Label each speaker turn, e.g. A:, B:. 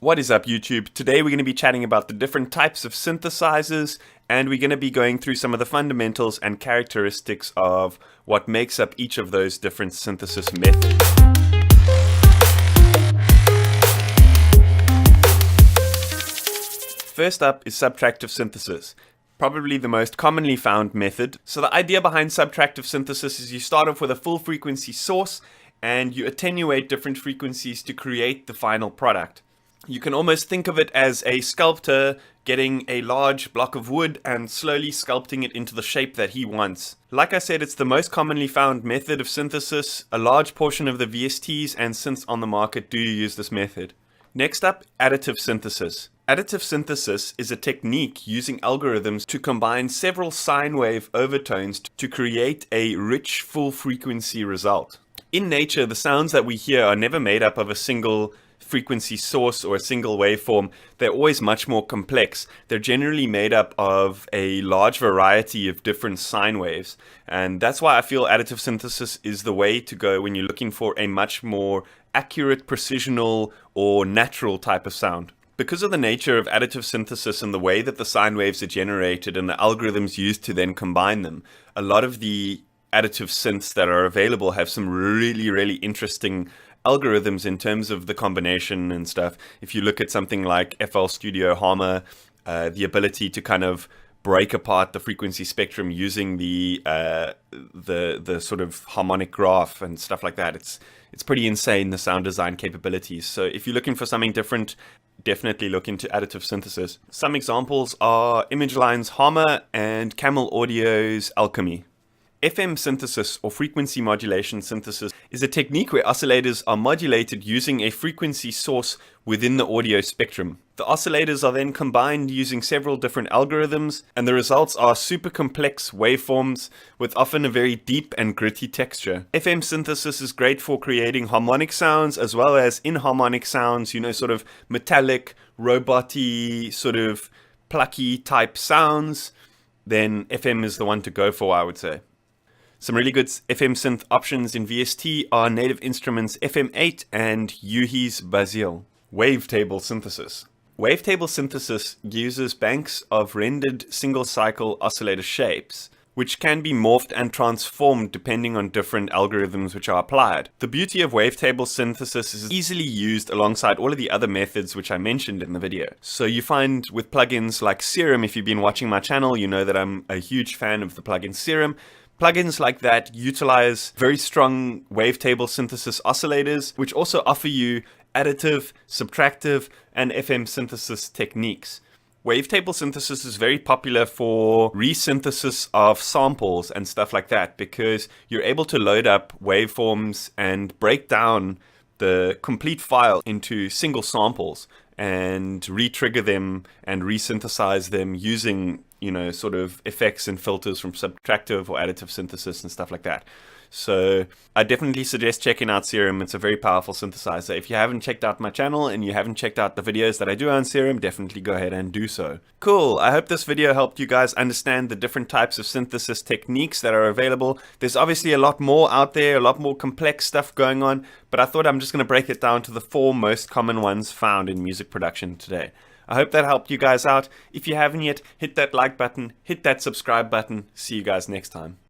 A: What is up, YouTube? Today we're going to be chatting about the different types of synthesizers, and we're going to be going through some of the fundamentals and characteristics of what makes up each of those different synthesis methods. First up is subtractive synthesis, probably the most commonly found method. So the idea behind subtractive synthesis is you start off with a full frequency source and you attenuate different frequencies to create the final product. You can almost think of it as a sculptor getting a large block of wood and slowly sculpting it into the shape that he wants. Like I said, it's the most commonly found method of synthesis. A large portion of the VSTs and synths on the market do use this method. Next up, additive synthesis. Additive synthesis is a technique using algorithms to combine several sine wave overtones to create a rich full frequency result. In nature, the sounds that we hear are never made up of a single frequency source or a single waveform. They're always much more complex. They're generally made up of a large variety of different sine waves, and that's why I feel additive synthesis is the way to go when you're looking for a much more accurate, precisional, or natural type of sound. Because of the nature of additive synthesis and the way that the sine waves are generated and the algorithms used to then combine them, a lot of the additive synths that are available have some really interesting algorithms in terms of the combination and stuff. If you look at something like FL Studio Harmor, the ability to kind of break apart the frequency spectrum using the sort of harmonic graph and stuff like that, it's pretty insane, the sound design capabilities. So if you're looking for something different, definitely look into additive synthesis. Some examples are ImageLine's Harmor and Camel Audio's Alchemy. FM synthesis, or frequency modulation synthesis, is a technique where oscillators are modulated using a frequency source within the audio spectrum. The oscillators are then combined using several different algorithms, and the results are super complex waveforms with often a very deep and gritty texture. FM synthesis is great for creating harmonic sounds as well as inharmonic sounds, sort of metallic, robot-y, sort of plucky type sounds. Then FM is the one to go for, I would say. Some really good FM synth options in VST are Native Instruments FM8 and Yuhi's Bazil. Wavetable synthesis. Wavetable synthesis uses banks of rendered single-cycle oscillator shapes, which can be morphed and transformed depending on different algorithms which are applied. The beauty of wavetable synthesis is easily used alongside all of the other methods which I mentioned in the video. So you find with plugins like Serum, if you've been watching my channel, you know that I'm a huge fan of the plugin Serum. Plugins like that utilize very strong wavetable synthesis oscillators, which also offer you additive, subtractive, and FM synthesis techniques. Wavetable synthesis is very popular for resynthesis of samples and stuff like that, because you're able to load up waveforms and break down the complete file into single samples and re-trigger them and resynthesize them using sort of effects and filters from subtractive or additive synthesis and stuff like that. So I definitely suggest checking out Serum. It's a very powerful synthesizer. If you haven't checked out my channel and you haven't checked out the videos that I do on Serum, definitely go ahead and do so. Cool. I hope this video helped you guys understand the different types of synthesis techniques that are available. There's obviously a lot more out there, a lot more complex stuff going on, but I thought I'm just going to break it down to the 4 most common ones found in music production today. I hope that helped you guys out. If you haven't yet, hit that like button, hit that subscribe button. See you guys next time.